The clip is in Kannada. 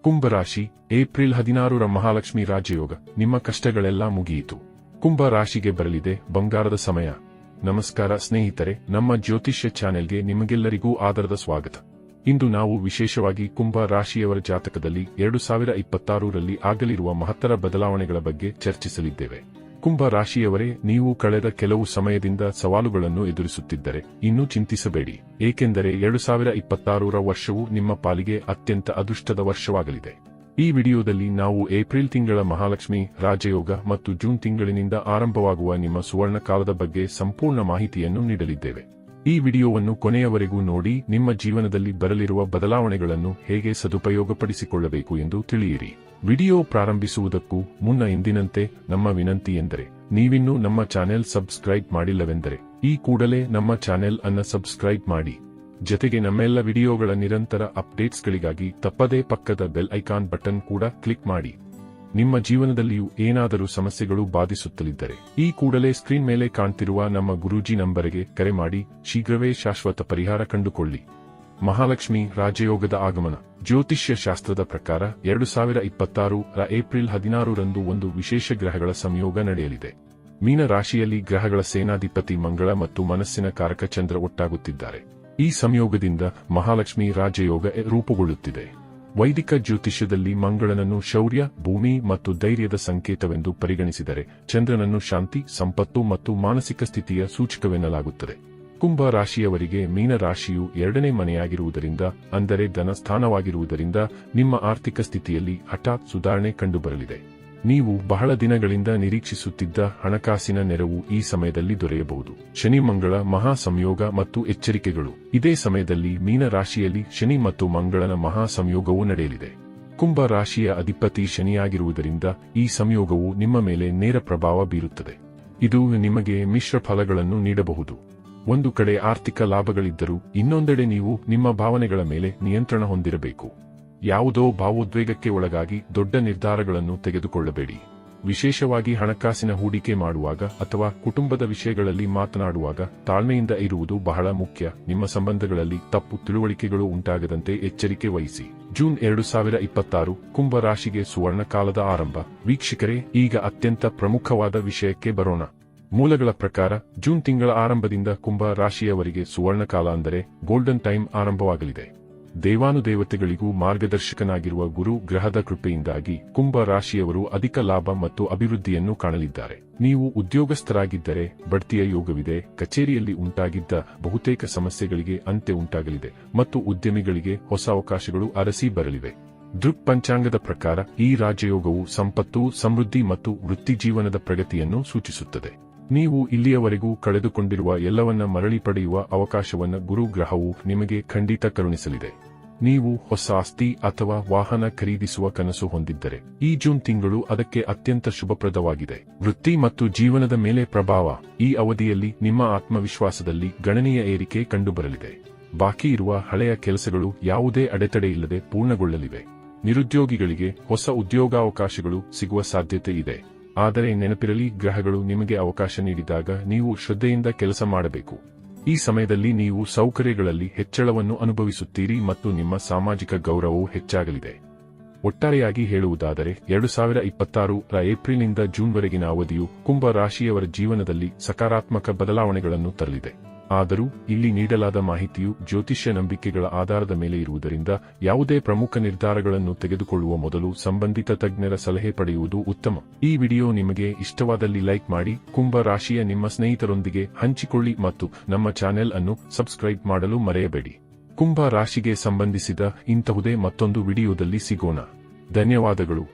ಕುಂಭರಾಶಿ ಏಪ್ರಿಲ್ 16ರ ಮಹಾಲಕ್ಷ್ಮಿ ರಾಜಯೋಗ. ನಿಮ್ಮ ಕಷ್ಟಗಳೆಲ್ಲ ಮುಗಿಯಿತು. ಕುಂಭ ರಾಶಿಗೆ ಬರಲಿದೆ ಬಂಗಾರದ ಸಮಯ. ನಮಸ್ಕಾರ ಸ್ನೇಹಿತರೆ, ನಮ್ಮ ಜ್ಯೋತಿಷ್ಯ ಚಾನೆಲ್ಗೆ ನಿಮಗೆಲ್ಲರಿಗೂ ಆದರದ ಸ್ವಾಗತ. ಇಂದು ನಾವು ವಿಶೇಷವಾಗಿ ಕುಂಭ ರಾಶಿಯವರ ಜಾತಕದಲ್ಲಿ 2026ರಲ್ಲಿ ಆಗಲಿರುವ ಮಹತ್ತರ ಬದಲಾವಣೆಗಳ ಬಗ್ಗೆ ಚರ್ಚಿಸಲಿದ್ದೇವೆ. ಕುಂಭ ರಾಶಿಯವರೇ, ನೀವು ಕಳೆದ ಕೆಲವು ಸಮಯದಿಂದ ಸವಾಲುಗಳನ್ನು ಎದುರಿಸುತ್ತಿದ್ದರೆ ಇನ್ನೂ ಚಿಂತಿಸಬೇಡಿ, ಏಕೆಂದರೆ 2026ರ ವರ್ಷವು ನಿಮ್ಮ ಪಾಲಿಗೆ ಅತ್ಯಂತ ಅದೃಷ್ಟದ ವರ್ಷವಾಗಲಿದೆ. ಈ ವಿಡಿಯೋದಲ್ಲಿ ನಾವು ಏಪ್ರಿಲ್ ತಿಂಗಳ ಮಹಾಲಕ್ಷ್ಮಿ ರಾಜಯೋಗ ಮತ್ತು ಜೂನ್ ತಿಂಗಳಿನಿಂದ ಆರಂಭವಾಗುವ ನಿಮ್ಮ ಸುವರ್ಣ ಕಾಲದ ಬಗ್ಗೆ ಸಂಪೂರ್ಣ ಮಾಹಿತಿಯನ್ನು ನೀಡಲಿದ್ದೇವೆ. ಈ ವಿಡಿಯೋವನ್ನು ಕೊನೆಯವರೆಗೂ ನೋಡಿ ನಿಮ್ಮ ಜೀವನದಲ್ಲಿ ಬರಲಿರುವ ಬದಲಾವಣೆಗಳನ್ನು ಹೇಗೆ ಸದುಪಯೋಗಪಡಿಸಿಕೊಳ್ಳಬೇಕು ಎಂದು ತಿಳಿಯಿರಿ. ವಿಡಿಯೋ ಪ್ರಾರಂಭಿಸುವುದಕ್ಕೂ ಮುನ್ನ ಎಂದಿನಂತೆ ನಮ್ಮ ವಿನಂತಿ ಎಂದರೆ, ನೀವಿನ್ನೂ ನಮ್ಮ ಚಾನೆಲ್ ಸಬ್ಸ್ಕ್ರೈಬ್ ಮಾಡಿಲ್ಲವೆಂದರೆ ಈ ಕೂಡಲೇ ನಮ್ಮ ಚಾನೆಲ್ ಅನ್ನು ಸಬ್ಸ್ಕ್ರೈಬ್ ಮಾಡಿ. ಜತೆಗೆ ನಮ್ಮೆಲ್ಲ ವಿಡಿಯೋಗಳ ನಿರಂತರ ಅಪ್ಡೇಟ್ಸ್ಗಳಿಗಾಗಿ ತಪ್ಪದೇ ಪಕ್ಕದ ಬೆಲ್ ಐಕಾನ್ ಬಟನ್ ಕೂಡ ಕ್ಲಿಕ್ ಮಾಡಿ. ನಿಮ್ಮ ಜೀವನದಲ್ಲಿಯೂ ಏನಾದರೂ ಸಮಸ್ಯೆಗಳು ಬಾಧಿಸುತ್ತಲಿದ್ದರೆ ಈ ಕೂಡಲೇ ಸ್ಕ್ರೀನ್ ಮೇಲೆ ಕಾಣ್ತಿರುವ ನಮ್ಮ ಗುರೂಜಿ ನಂಬರಿಗೆ ಕರೆ ಮಾಡಿ ಶೀಘ್ರವೇ ಶಾಶ್ವತ ಪರಿಹಾರ ಕಂಡುಕೊಳ್ಳಿ. ಮಹಾಲಕ್ಷ್ಮಿ ರಾಜಯೋಗದ ಆಗಮನ. ಜ್ಯೋತಿಷ್ಯ ಶಾಸ್ತ್ರದ ಪ್ರಕಾರ 2026ರ ಏಪ್ರಿಲ್ 16ರಂದು ಒಂದು ವಿಶೇಷ ಗ್ರಹಗಳ ಸಂಯೋಗ ನಡೆಯಲಿದೆ. ಮೀನ ರಾಶಿಯಲ್ಲಿ ಗ್ರಹಗಳ ಸೇನಾಧಿಪತಿ ಮಂಗಳ ಮತ್ತು ಮನಸ್ಸಿನ ಕಾರಕ ಚಂದ್ರ ಒಟ್ಟಾಗುತ್ತಿದ್ದಾರೆ. ಈ ಸಂಯೋಗದಿಂದ ಮಹಾಲಕ್ಷ್ಮಿ ರಾಜಯೋಗ ರೂಪುಗೊಳ್ಳುತ್ತಿದೆ. ವೈದಿಕ ಜ್ಯೋತಿಷ್ಯದಲ್ಲಿ ಮಂಗಳನನ್ನು ಶೌರ್ಯ, ಭೂಮಿ ಮತ್ತು ಧೈರ್ಯದ ಸಂಕೇತವೆಂದು ಪರಿಗಣಿಸಿದರೆ, ಚಂದ್ರನನ್ನು ಶಾಂತಿ, ಸಂಪತ್ತು ಮತ್ತು ಮಾನಸಿಕ ಸ್ಥಿತಿಯ ಸೂಚಕವೆನ್ನಲಾಗುತ್ತದೆ. ಕುಂಭ ರಾಶಿಯವರಿಗೆ ಮೀನ ರಾಶಿಯು 2ನೇ ಮನೆಯಾಗಿರುವುದರಿಂದ, ಅಂದರೆ ಧನಸ್ಥಾನವಾಗಿರುವುದರಿಂದ ನಿಮ್ಮ ಆರ್ಥಿಕ ಸ್ಥಿತಿಯಲ್ಲಿ ಹಠಾತ್ ಸುಧಾರಣೆ ಕಂಡುಬರಲಿದೆ. ನೀವು ಬಹಳ ದಿನಗಳಿಂದ ನಿರೀಕ್ಷಿಸುತ್ತಿದ್ದ ಹಣಕಾಸಿನ ನೆರವು ಈ ಸಮಯದಲ್ಲಿ ದೊರೆಯಬಹುದು. ಶನಿ ಮಂಗಳ ಮಹಾ ಸಂಯೋಗ ಮತ್ತು ಎಚ್ಚರಿಕೆಗಳು. ಇದೇ ಸಮಯದಲ್ಲಿ ಮೀನ ರಾಶಿಯಲ್ಲಿ ಶನಿ ಮತ್ತು ಮಂಗಳನ ಮಹಾ ಸಂಯೋಗವೂ ನಡೆಯಲಿದೆ. ಕುಂಭ ರಾಶಿಯ ಅಧಿಪತಿ ಶನಿಯಾಗಿರುವುದರಿಂದ ಈ ಸಂಯೋಗವು ನಿಮ್ಮ ಮೇಲೆ ನೇರ ಪ್ರಭಾವ ಬೀರುತ್ತದೆ. ಇದು ನಿಮಗೆ ಮಿಶ್ರ ಫಲಗಳನ್ನು ನೀಡಬಹುದು. ಒಂದು ಕಡೆ ಆರ್ಥಿಕ ಲಾಭಗಳಿದ್ದರೂ ಇನ್ನೊಂದೆಡೆ ನೀವು ನಿಮ್ಮ ಭಾವನೆಗಳ ಮೇಲೆ ನಿಯಂತ್ರಣ ಹೊಂದಿರಬೇಕು. ಯಾವುದೋ ಭಾವೋದ್ವೇಗಕ್ಕೆ ಒಳಗಾಗಿ ದೊಡ್ಡ ನಿರ್ಧಾರಗಳನ್ನು ತೆಗೆದುಕೊಳ್ಳಬೇಡಿ. ವಿಶೇಷವಾಗಿ ಹಣಕಾಸಿನ ಹೂಡಿಕೆ ಮಾಡುವಾಗ ಅಥವಾ ಕುಟುಂಬದ ವಿಷಯಗಳಲ್ಲಿ ಮಾತನಾಡುವಾಗ ತಾಳ್ಮೆಯಿಂದ ಇರುವುದು ಬಹಳ ಮುಖ್ಯ. ನಿಮ್ಮ ಸಂಬಂಧಗಳಲ್ಲಿ ತಪ್ಪು ತಿಳುವಳಿಕೆಗಳು ಉಂಟಾಗದಂತೆ ಎಚ್ಚರಿಕೆ ವಹಿಸಿ. ಜೂನ್ 2026 ಕುಂಭ ರಾಶಿಗೆ ಸುವರ್ಣ ಕಾಲದ ಆರಂಭ. ವೀಕ್ಷಕರೇ, ಈಗ ಅತ್ಯಂತ ಪ್ರಮುಖವಾದ ವಿಷಯಕ್ಕೆ ಬರೋಣ. ಮೂಲಗಳ ಪ್ರಕಾರ ಜೂನ್ ತಿಂಗಳ ಆರಂಭದಿಂದ ಕುಂಭ ರಾಶಿಯವರಿಗೆ ಸುವರ್ಣ ಕಾಲ, ಅಂದರೆ ಗೋಲ್ಡನ್ ಟೈಮ್ ಆರಂಭವಾಗಲಿದೆ. ದೇವಾನುದೇವತೆಗಳಿಗೂ ಮಾರ್ಗದರ್ಶಕನಾಗಿರುವ ಗುರು ಗ್ರಹದ ಕೃಪೆಯಿಂದಾಗಿ ಕುಂಭ ರಾಶಿಯವರು ಅಧಿಕ ಲಾಭ ಮತ್ತು ಅಭಿವೃದ್ಧಿಯನ್ನು ಕಾಣಲಿದ್ದಾರೆ. ನೀವು ಉದ್ಯೋಗಸ್ಥರಾಗಿದ್ದರೆ ಬಡ್ತಿಯ ಯೋಗವಿದೆ. ಕಚೇರಿಯಲ್ಲಿ ಉಂಟಾಗಿದ್ದ ಬಹುತೇಕ ಸಮಸ್ಯೆಗಳಿಗೆ ಅಂತ್ಯ ಉಂಟಾಗಲಿದೆ ಮತ್ತು ಉದ್ಯಮಿಗಳಿಗೆ ಹೊಸ ಅವಕಾಶಗಳು ಅರಸಿ ಬರಲಿವೆ. ದೃಕ್ ಪಂಚಾಂಗದ ಪ್ರಕಾರ ಈ ರಾಜಯೋಗವು ಸಂಪತ್ತು, ಸಮೃದ್ಧಿ ಮತ್ತು ವೃತ್ತಿಜೀವನದ ಪ್ರಗತಿಯನ್ನು ಸೂಚಿಸುತ್ತದೆ. ನೀವು ಇಲ್ಲಿಯವರೆಗೂ ಕಳೆದುಕೊಂಡಿರುವ ಎಲ್ಲವನ್ನ ಮರಳಿ ಪಡೆಯುವ ಅವಕಾಶವನ್ನು ಗುರು ಗ್ರಹವು ನಿಮಗೆ ಖಂಡಿತ ಕರುಣಿಸಲಿದೆ. ನೀವು ಹೊಸ ಆಸ್ತಿ ಅಥವಾ ವಾಹನ ಖರೀದಿಸುವ ಕನಸು ಹೊಂದಿದ್ದರೆ ಈ ಜೂನ್ ತಿಂಗಳು ಅದಕ್ಕೆ ಅತ್ಯಂತ ಶುಭಪ್ರದವಾಗಿದೆ. ವೃತ್ತಿ ಮತ್ತು ಜೀವನದ ಮೇಲೆ ಪ್ರಭಾವ. ಈ ಅವಧಿಯಲ್ಲಿ ನಿಮ್ಮ ಆತ್ಮವಿಶ್ವಾಸದಲ್ಲಿ ಗಣನೀಯ ಏರಿಕೆ ಕಂಡುಬರಲಿದೆ. ಬಾಕಿ ಇರುವ ಹಳೆಯ ಕೆಲಸಗಳು ಯಾವುದೇ ಅಡೆತಡೆಯಿಲ್ಲದೆ ಪೂರ್ಣಗೊಳ್ಳಲಿವೆ. ನಿರುದ್ಯೋಗಿಗಳಿಗೆ ಹೊಸ ಉದ್ಯೋಗಾವಕಾಶಗಳು ಸಿಗುವ ಸಾಧ್ಯತೆ ಇದೆ. ಆದರೆ ನೆನಪಿರಲಿ, ಗ್ರಹಗಳು ನಿಮಗೆ ಅವಕಾಶ ನೀಡಿದಾಗ ನೀವು ಶ್ರದ್ಧೆಯಿಂದ ಕೆಲಸ ಮಾಡಬೇಕು. ಈ ಸಮಯದಲ್ಲಿ ನೀವು ಸೌಕರ್ಯಗಳಲ್ಲಿ ಹೆಚ್ಚಳವನ್ನು ಅನುಭವಿಸುತ್ತೀರಿ ಮತ್ತು ನಿಮ್ಮ ಸಾಮಾಜಿಕ ಗೌರವವು ಹೆಚ್ಚಾಗಲಿದೆ. ಒಟ್ಟಾರೆಯಾಗಿ ಹೇಳುವುದಾದರೆ 2026ರ ಏಪ್ರಿಲ್ನಿಂದ ಜೂನ್ವರೆಗಿನ ಅವಧಿಯು ಕುಂಭ ರಾಶಿಯವರ ಜೀವನದಲ್ಲಿ ಸಕಾರಾತ್ಮಕ ಬದಲಾವಣೆಗಳನ್ನು ತರಲಿದೆ. ಆದರೂ ಇಲ್ಲಿ ನೀಡಲಾದ ಮಾಹಿತಿಯು ಜ್ಯೋತಿಷ್ಯ ನಂಬಿಕೆಗಳ ಆಧಾರದ ಮೇಲೆ ಇರುವುದರಿಂದ ಯಾವುದೇ ಪ್ರಮುಖ ನಿರ್ಧಾರಗಳನ್ನು ತೆಗೆದುಕೊಳ್ಳುವ ಮೊದಲು ಸಂಬಂಧಿತ ತಜ್ಞರ ಸಲಹೆ ಪಡೆಯುವುದು ಉತ್ತಮ. ಈ ವಿಡಿಯೋ ನಿಮಗೆ ಇಷ್ಟವಾದಲ್ಲಿ ಲೈಕ್ ಮಾಡಿ, ಕುಂಭ ರಾಶಿಯ ನಿಮ್ಮ ಸ್ನೇಹಿತರೊಂದಿಗೆ ಹಂಚಿಕೊಳ್ಳಿ ಮತ್ತು ನಮ್ಮ ಚಾನೆಲ್ ಅನ್ನು ಸಬ್ಸ್ಕ್ರೈಬ್ ಮಾಡಲು ಮರೆಯಬೇಡಿ. ಕುಂಭ ರಾಶಿಗೆ ಸಂಬಂಧಿಸಿದ ಇಂತಹುದೇ ಮತ್ತೊಂದು ವಿಡಿಯೋದಲ್ಲಿ ಸಿಗೋಣ. ಧನ್ಯವಾದಗಳು.